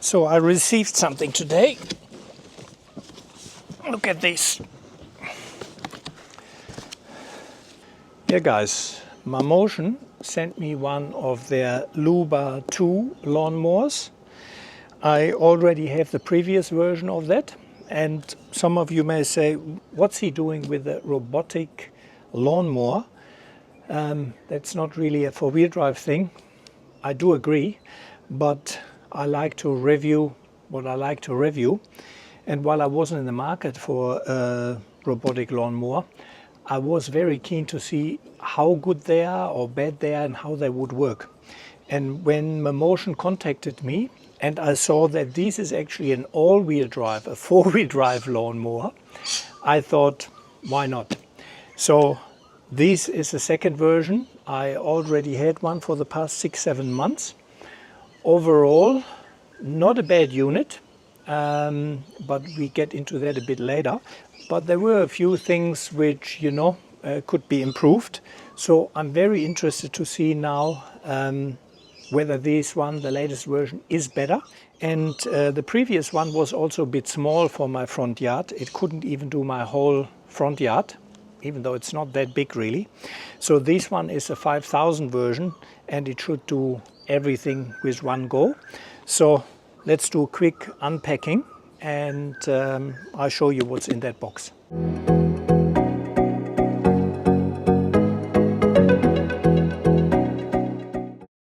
So I received something today. Look at this. Yeah guys, Mammotion sent me one of their Luba 2 lawnmowers. I already have the previous version of that, and some of you may say, what's he doing with the robotic lawnmower? That's not really a four-wheel drive thing. I do agree, but I like to review what I like to review. And while I wasn't in the market for a robotic lawnmower, I was very keen to see how good they are or bad they are and how they would work. And when Mammotion contacted me and I saw that this is actually an all-wheel drive, a four-wheel drive lawnmower, I thought, why not? So this is the second version. I already had one for the past 6-7 months. Overall, not a bad unit, but we get into that a bit later. But there were a few things which, could be improved. So I'm very interested to see now whether this one, the latest version, is better. And the previous one was also a bit small for my front yard. It couldn't even do my whole front yard, even though it's not that big really. So this one is a 5000 version and it should do everything with one go. So let's do a quick unpacking and I'll show you what's in that box.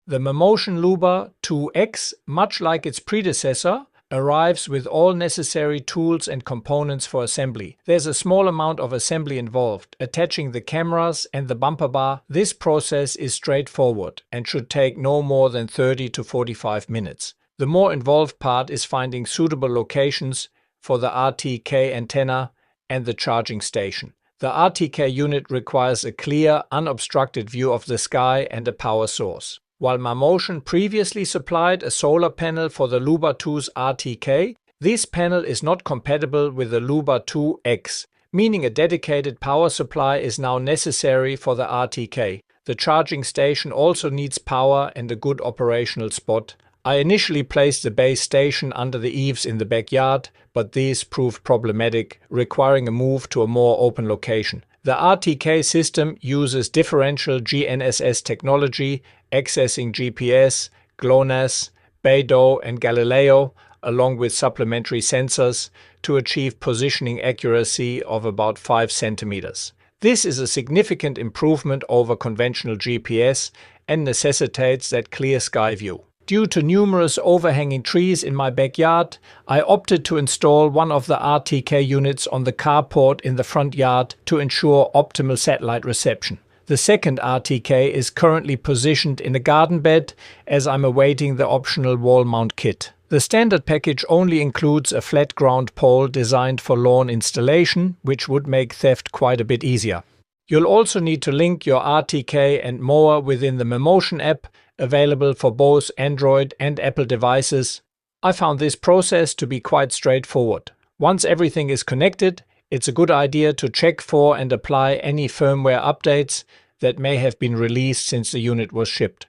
The Mammotion Luba 2X, much like its predecessor, arrives with all necessary tools and components for assembly. There's a small amount of assembly involved, attaching the cameras and the bumper bar. This process is straightforward and should take no more than 30 to 45 minutes. The more involved part is finding suitable locations for the RTK antenna and the charging station. The RTK unit requires a clear, unobstructed view of the sky and a power source. While Mammotion previously supplied a solar panel for the Luba 2's RTK, this panel is not compatible with the Luba 2X, meaning a dedicated power supply is now necessary for the RTK. The charging station also needs power and a good operational spot. I initially placed the base station under the eaves in the backyard, but this proved problematic, requiring a move to a more open location. The RTK system uses differential GNSS technology, accessing GPS, GLONASS, Beidou and Galileo, along with supplementary sensors, to achieve positioning accuracy of about 5 centimeters. This is a significant improvement over conventional GPS and necessitates that clear sky view. Due to numerous overhanging trees in my backyard, I opted to install one of the RTK units on the carport in the front yard to ensure optimal satellite reception. The second RTK is currently positioned in a garden bed as I'm awaiting the optional wall mount kit. The standard package only includes a flat ground pole designed for lawn installation, which would make theft quite a bit easier. You'll also need to link your RTK and mower within the Mammotion app, available for both Android and Apple devices. I found this process to be quite straightforward. Once everything is connected, it's a good idea to check for and apply any firmware updates that may have been released since the unit was shipped.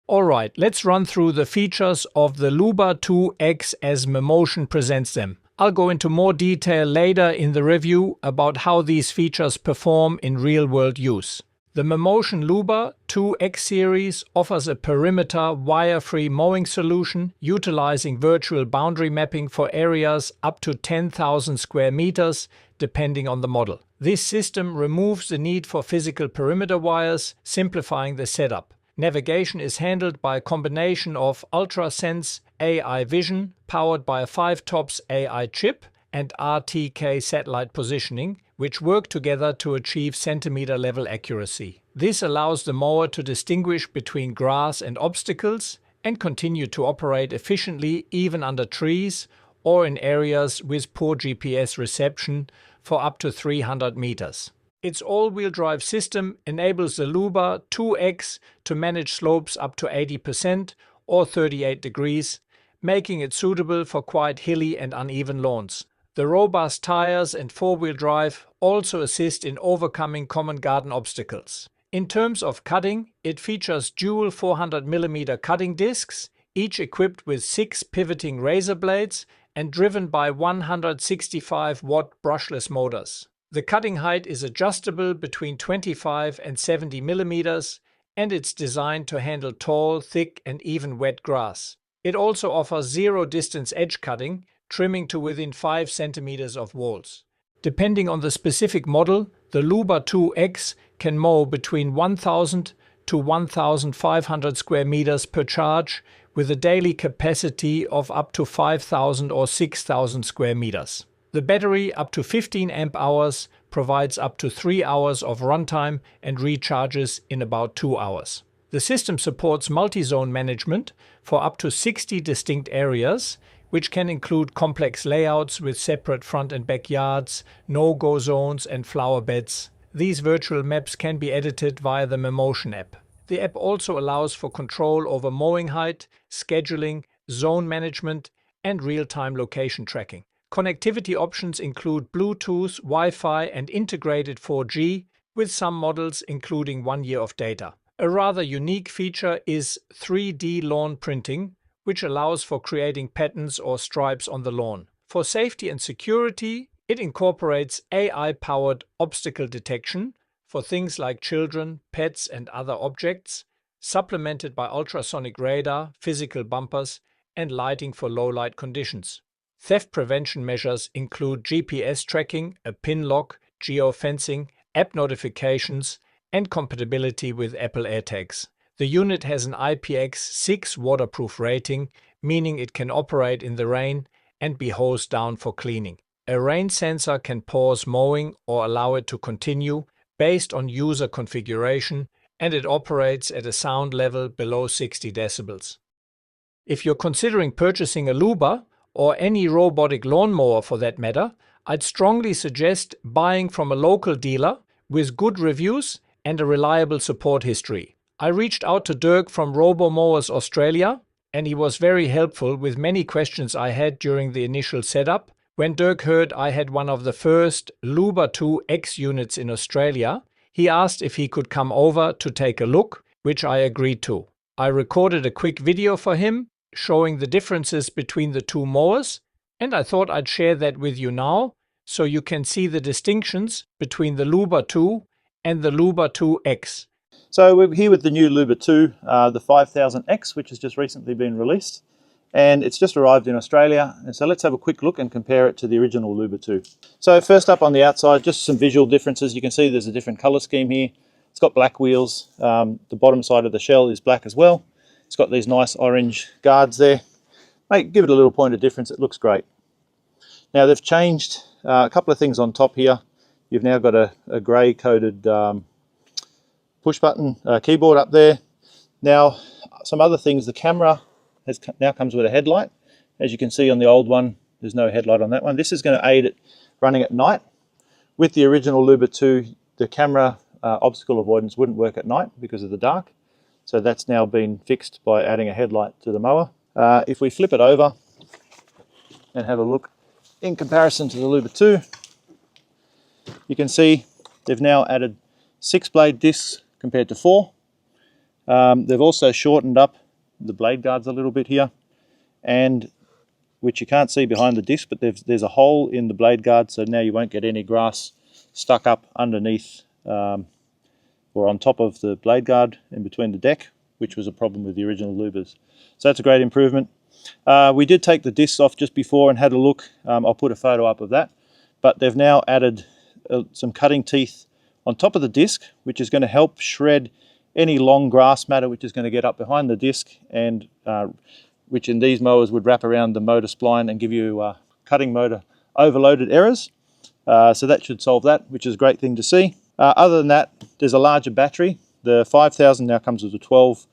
Alright, let's run through the features of the Luba 2X as Mammotion presents them. I'll go into more detail later in the review about how these features perform in real-world use. The Mammotion Luba 2X series offers a perimeter wire-free mowing solution utilizing virtual boundary mapping for areas up to 10,000 square meters, depending on the model. This system removes the need for physical perimeter wires, simplifying the setup. Navigation is handled by a combination of UltraSense AI vision, powered by a 5-TOPS AI chip, and RTK satellite positioning, which work together to achieve centimeter-level accuracy. This allows the mower to distinguish between grass and obstacles and continue to operate efficiently even under trees or in areas with poor GPS reception for up to 300 meters. Its all-wheel drive system enables the Luba 2X to manage slopes up to 80% or 38 degrees, making it suitable for quite hilly and uneven lawns. The robust tires and four-wheel drive also assist in overcoming common garden obstacles. In terms of cutting, it features dual 400mm cutting discs, each equipped with 6 pivoting razor blades and driven by 165-watt brushless motors. The cutting height is adjustable between 25 and 70 millimeters, and it's designed to handle tall, thick, and even wet grass. It also offers zero-distance edge cutting, trimming to within 5 centimeters of walls. Depending on the specific model, the Luba 2X can mow between 1,000 to 1,500 square meters per charge, with a daily capacity of up to 5,000 or 6,000 square meters. The battery, up to 15 amp hours, provides up to 3 hours of runtime and recharges in about 2 hours. The system supports multi-zone management for up to 60 distinct areas, which can include complex layouts with separate front and back yards, no-go zones, and flower beds. These virtual maps can be edited via the Mammotion app. The app also allows for control over mowing height, scheduling, zone management, and real-time location tracking. Connectivity options include Bluetooth, Wi-Fi, and integrated 4G, with some models including 1 year of data. A rather unique feature is 3D lawn printing, which allows for creating patterns or stripes on the lawn. For safety and security, it incorporates AI-powered obstacle detection for things like children, pets, and other objects, supplemented by ultrasonic radar, physical bumpers, and lighting for low-light conditions. Theft prevention measures include GPS tracking, a pin lock, geofencing, app notifications, and compatibility with Apple AirTags. The unit has an IPX6 waterproof rating, meaning it can operate in the rain and be hosed down for cleaning. A rain sensor can pause mowing or allow it to continue based on user configuration, and it operates at a sound level below 60 decibels. If you're considering purchasing a Luba, or any robotic lawnmower for that matter, I'd strongly suggest buying from a local dealer with good reviews and a reliable support history. I reached out to Dirk from Robo Mowers Australia, and he was very helpful with many questions I had during the initial setup. When Dirk heard I had one of the first Luba 2X units in Australia, he asked if he could come over to take a look, which I agreed to. I recorded a quick video for him, showing the differences between the two mowers, and I thought I'd share that with you now, so you can see the distinctions between the Luba 2 and the Luba 2X. So we're here with the new Luba 2, the 5000X, which has just recently been released, and it's just arrived in Australia. And so let's have a quick look and compare it to the original Luba 2. So first up on the outside, just some visual differences. You can see there's a different color scheme here. It's got black wheels. The bottom side of the shell is black as well. It's got these nice orange guards there. Give it a little point of difference. It looks great. Now they've changed a couple of things on top here. You've now got a grey coated push button keyboard up there. Now some other things, the camera now comes with a headlight. As you can see on the old one, there's no headlight on that one. This is going to aid it running at night. With the original Luba 2, the camera obstacle avoidance wouldn't work at night because of the dark. So that's now been fixed by adding a headlight to the mower. If we flip it over and have a look in comparison to the Luba 2, you can see they've now added 6 blade discs compared to 4. They've also shortened up the blade guards a little bit here, and which you can't see behind the disc, but there's a hole in the blade guard, so now you won't get any grass stuck up underneath or on top of the blade guard in between the deck, which was a problem with the original Lubas. So that's a great improvement. We did take the discs off just before and had a look. I'll put a photo up of that. But they've now added some cutting teeth on top of the disc, which is going to help shred any long grass matter which is going to get up behind the disc, and which in these mowers would wrap around the motor spline and give you cutting motor overloaded errors. So that should solve that, which is a great thing to see. Other than that, there's a larger battery. The 5000 now comes with a 12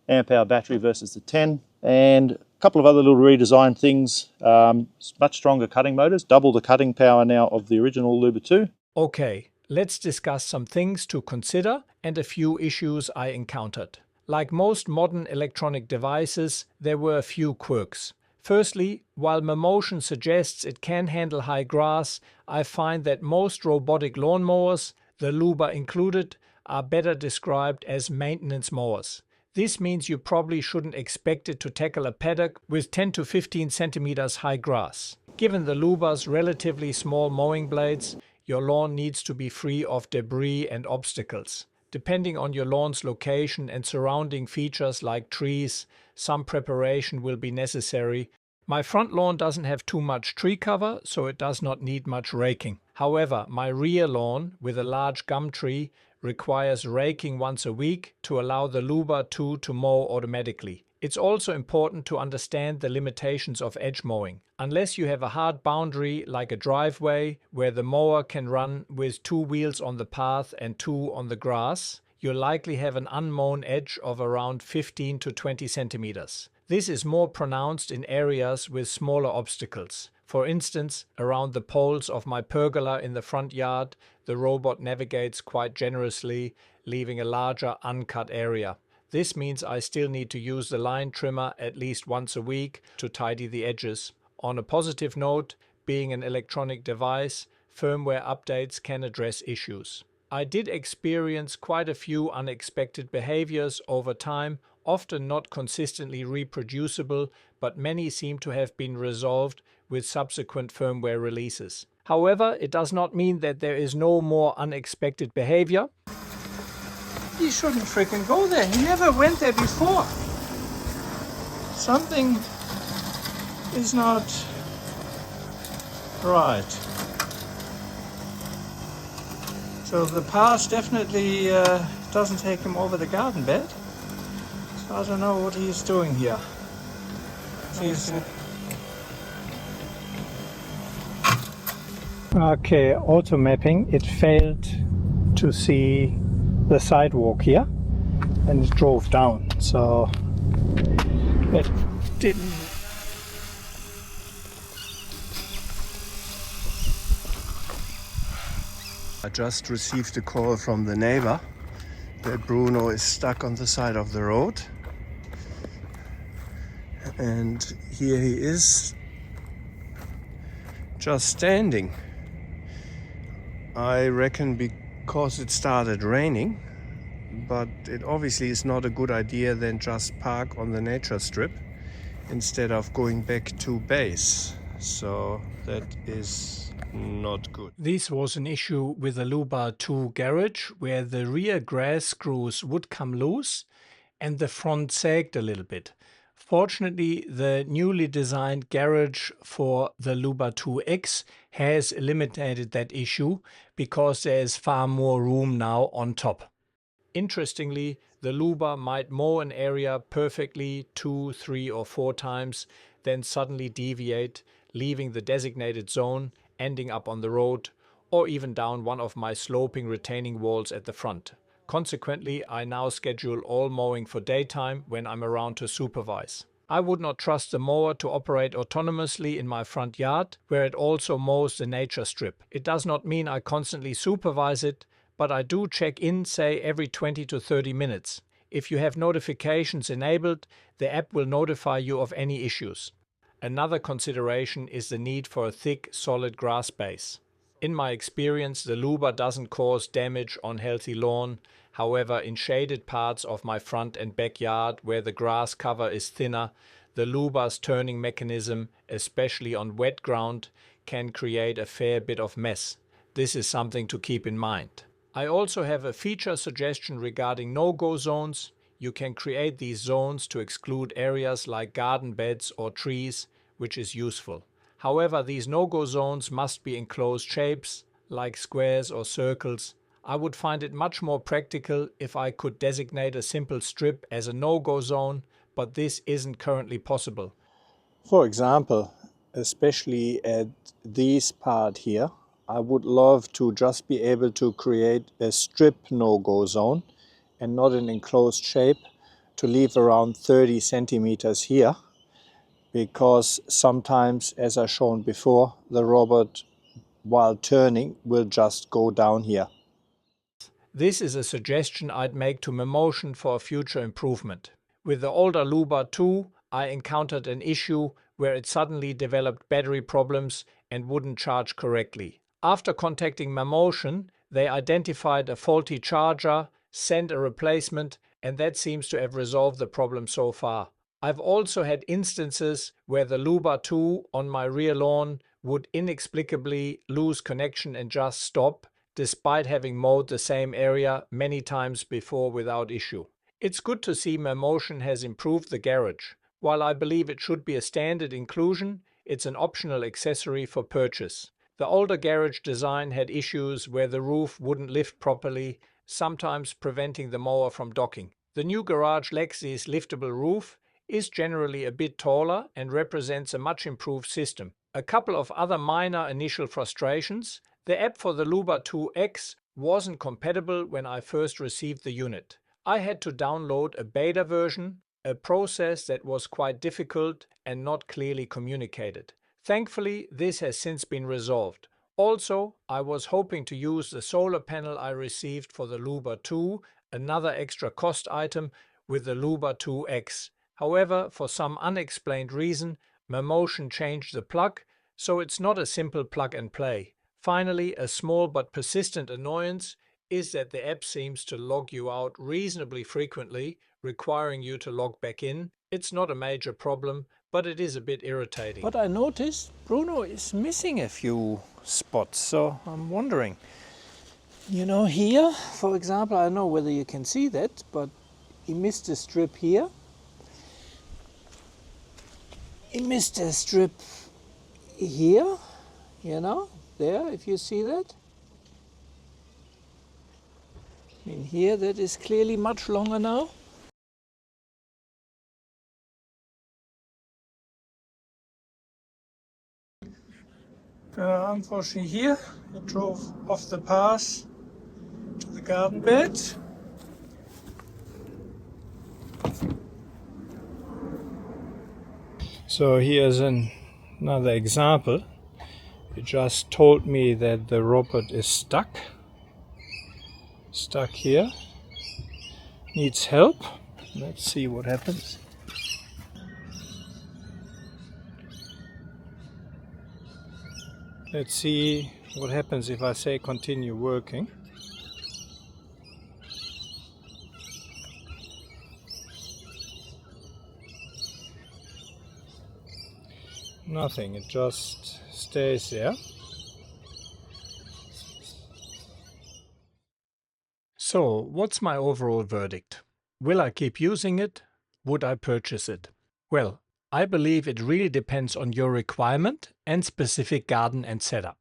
amp hour battery versus the 10, and a couple of other little redesigned things. Much stronger cutting motors, double the cutting power now of the original Luba 2. Okay, let's discuss some things to consider and a few issues I encountered. Like most modern electronic devices, there were a few quirks. Firstly, while Mammotion suggests it can handle high grass, I find that most robotic lawnmowers, the Luba included, are better described as maintenance mowers. This means you probably shouldn't expect it to tackle a paddock with 10 to 15 centimeters high grass. Given the Luba's relatively small mowing blades, your lawn needs to be free of debris and obstacles. Depending on your lawn's location and surrounding features like trees, some preparation will be necessary. My front lawn doesn't have too much tree cover, so it does not need much raking. However, my rear lawn, with a large gum tree, requires raking once a week to allow the Luba 2 to mow automatically. It's also important to understand the limitations of edge mowing. Unless you have a hard boundary like a driveway where the mower can run with 2 wheels on the path and 2 on the grass, you'll likely have an unmown edge of around 15 to 20 centimeters. This is more pronounced in areas with smaller obstacles. For instance, around the poles of my pergola in the front yard, the robot navigates quite generously, leaving a larger uncut area. This means I still need to use the line trimmer at least once a week to tidy the edges. On a positive note, being an electronic device, firmware updates can address issues. I did experience quite a few unexpected behaviors over time, often not consistently reproducible, but many seem to have been resolved with subsequent firmware releases. However, it does not mean that there is no more unexpected behavior. He shouldn't freaking go there. He never went there before. Something is not right. So the path definitely doesn't take him over the garden bed. So I don't know what he's doing here. Okay, auto mapping. It failed to see the sidewalk here and it drove down. So it didn't. I just received a call from the neighbor that Bruno is stuck on the side of the road. And here he is, just standing. I reckon because it started raining, but it obviously is not a good idea then just park on the nature strip instead of going back to base. So that is not good. This was an issue with the Luba 2 garage where the rear grass screws would come loose and the front sagged a little bit. Fortunately, the newly designed garage for the Luba 2X has eliminated that issue because there is far more room now on top. Interestingly, the Luba might mow an area perfectly 2, 3 or 4 times, then suddenly deviate, leaving the designated zone, ending up on the road, or even down one of my sloping retaining walls at the front. Consequently, I now schedule all mowing for daytime when I'm around to supervise. I would not trust the mower to operate autonomously in my front yard, where it also mows the nature strip. It does not mean I constantly supervise it, but I do check in, say, every 20 to 30 minutes. If you have notifications enabled, the app will notify you of any issues. Another consideration is the need for a thick, solid grass base. In my experience, the Luba doesn't cause damage on healthy lawn. However, in shaded parts of my front and backyard where the grass cover is thinner, the Luba's turning mechanism, especially on wet ground, can create a fair bit of mess. This is something to keep in mind. I also have a feature suggestion regarding no-go zones. You can create these zones to exclude areas like garden beds or trees, which is useful. However, these no-go zones must be enclosed shapes, like squares or circles. I would find it much more practical if I could designate a simple strip as a no-go zone, but this isn't currently possible. For example, especially at this part here, I would love to just be able to create a strip no-go zone and not an enclosed shape, to leave around 30 centimeters here, because sometimes, as I shown before, the robot while turning will just go down here. This is a suggestion I'd make to Mammotion for a future improvement. With the older Luba 2, I encountered an issue where it suddenly developed battery problems and wouldn't charge correctly. After contacting Mammotion, they identified a faulty charger, sent a replacement, and that seems to have resolved the problem so far. I've also had instances where the Luba 2 on my rear lawn would inexplicably lose connection and just stop, despite having mowed the same area many times before without issue. It's good to see Mammotion has improved the garage. While I believe it should be a standard inclusion, it's an optional accessory for purchase. The older garage design had issues where the roof wouldn't lift properly, sometimes preventing the mower from docking. The new garage Lexi's liftable roof is generally a bit taller and represents a much improved system. A couple of other minor initial frustrations: the app for the Luba 2X wasn't compatible when I first received the unit. I had to download a beta version, a process that was quite difficult and not clearly communicated. Thankfully, this has since been resolved. Also, I was hoping to use the solar panel I received for the Luba 2, another extra cost item, with the Luba 2X. However, for some unexplained reason, Mammotion changed the plug, so it's not a simple plug and play. Finally, a small but persistent annoyance is that the app seems to log you out reasonably frequently, requiring you to log back in. It's not a major problem, but it is a bit irritating. But I noticed Bruno is missing a few spots, so I'm wondering. You know, here, for example, I don't know whether you can see that, but he missed a strip here. He missed a strip here, you know, there, if you see that. I mean, here that is clearly much longer now. Unfortunately here, I drove off the path to the garden bed. So here's another example. It just told me that the robot is stuck here, needs help. Let's see what happens. Let's see what happens if I say continue working. Nothing, it just stays there. So, what's my overall verdict? Will I keep using it? Would I purchase it? Well, I believe it really depends on your requirement and specific garden and setup.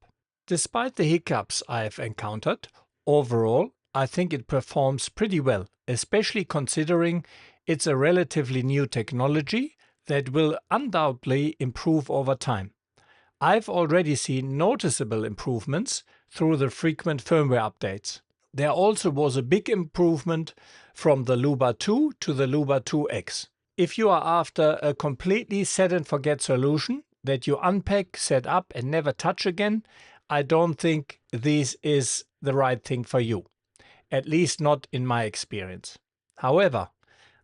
Despite the hiccups I've encountered, overall, I think it performs pretty well, especially considering it's a relatively new technology that will undoubtedly improve over time. I've already seen noticeable improvements through the frequent firmware updates. There also was a big improvement from the Luba 2 to the Luba 2X. If you are after a completely set and forget solution that you unpack, set up and never touch again, I don't think this is the right thing for you. At least not in my experience. However,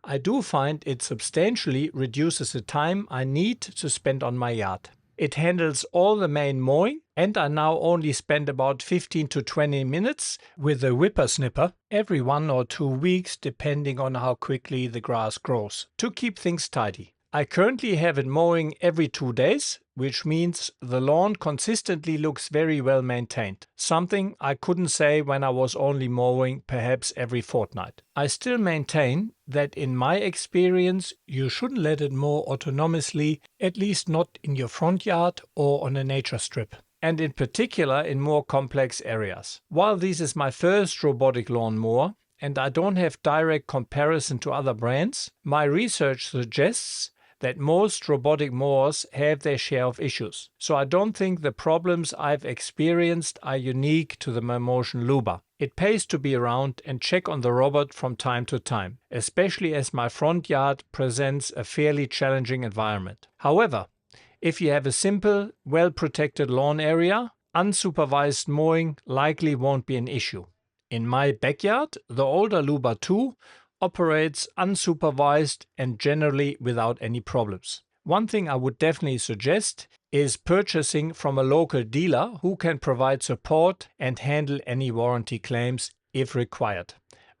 I do find it substantially reduces the time I need to spend on my yard. It handles all the main mowing, and I now only spend about 15 to 20 minutes with a whippersnipper every 1 or 2 weeks, depending on how quickly the grass grows, to keep things tidy. I currently have it mowing every 2 days, which means the lawn consistently looks very well maintained, something I couldn't say when I was only mowing perhaps every fortnight. I still maintain that in my experience you shouldn't let it mow autonomously, at least not in your front yard or on a nature strip, and in particular in more complex areas. While this is my first robotic lawnmower and I don't have direct comparison to other brands, my research suggests that most robotic mowers have their share of issues. So I don't think the problems I've experienced are unique to the Mammotion Luba. It pays to be around and check on the robot from time to time, especially as my front yard presents a fairly challenging environment. However, if you have a simple, well-protected lawn area, unsupervised mowing likely won't be an issue. In my backyard, the older Luba 2 operates unsupervised and generally without any problems. One thing I would definitely suggest is purchasing from a local dealer who can provide support and handle any warranty claims if required.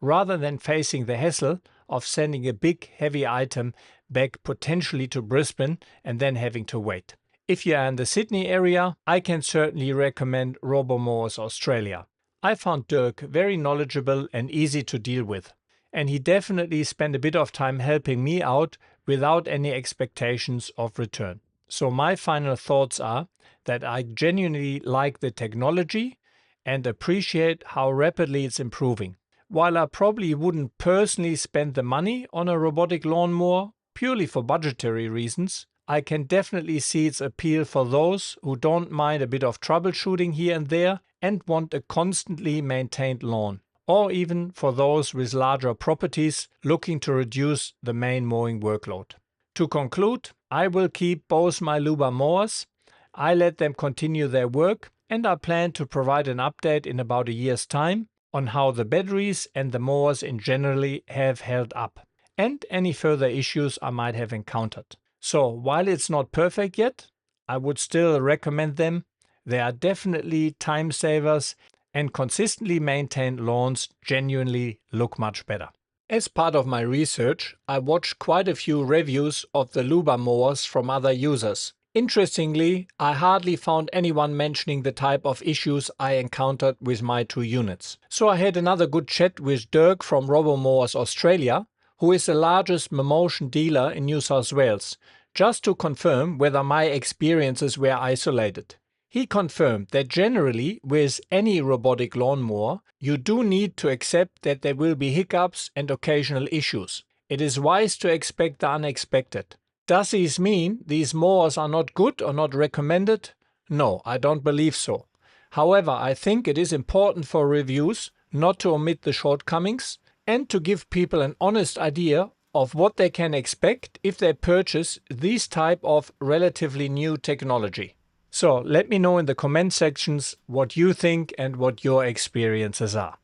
rather than facing the hassle of sending a big heavy item back potentially to Brisbane and then having to wait. If you are in the Sydney area, I can certainly recommend Robomowers Australia. I found Dirk very knowledgeable and easy to deal with, and he definitely spent a bit of time helping me out without any expectations of return. So my final thoughts are that I genuinely like the technology and appreciate how rapidly it's improving. While I probably wouldn't personally spend the money on a robotic lawnmower purely for budgetary reasons, I can definitely see its appeal for those who don't mind a bit of troubleshooting here and there and want a constantly maintained lawn, or even for those with larger properties looking to reduce the main mowing workload. To conclude, I will keep both my Luba mowers. I let them continue their work, and I plan to provide an update in about a year's time on how the batteries and the mowers in general have held up, and any further issues I might have encountered. So while it's not perfect yet, I would still recommend them. They are definitely time savers, and consistently maintained lawns genuinely look much better. As part of my research, I watched quite a few reviews of the Luba mowers from other users. Interestingly, I hardly found anyone mentioning the type of issues I encountered with my two units. So I had another good chat with Dirk from Robomowers Australia, who is the largest Mammotion dealer in New South Wales, just to confirm whether my experiences were isolated. He confirmed that generally with any robotic lawnmower, you do need to accept that there will be hiccups and occasional issues. It is wise to expect the unexpected. Does this mean these mowers are not good or not recommended? No, I don't believe so. However, I think it is important for reviews not to omit the shortcomings and to give people an honest idea of what they can expect if they purchase this type of relatively new technology. So let me know in the comment sections what you think and what your experiences are.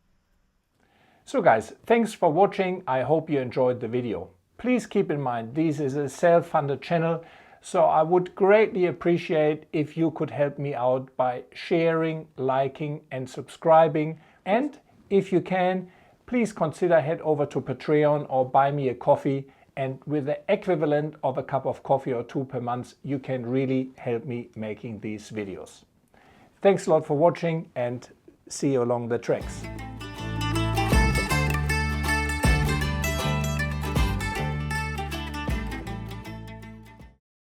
So guys, thanks for watching. I hope you enjoyed the video. Please keep in mind this is a self-funded channel, so I would greatly appreciate if you could help me out by sharing, liking and subscribing. And if you can, please consider head over to Patreon or buy me a coffee, and with the equivalent of a cup of coffee or two per month, you can really help me making these videos. Thanks a lot for watching and see you along the tracks.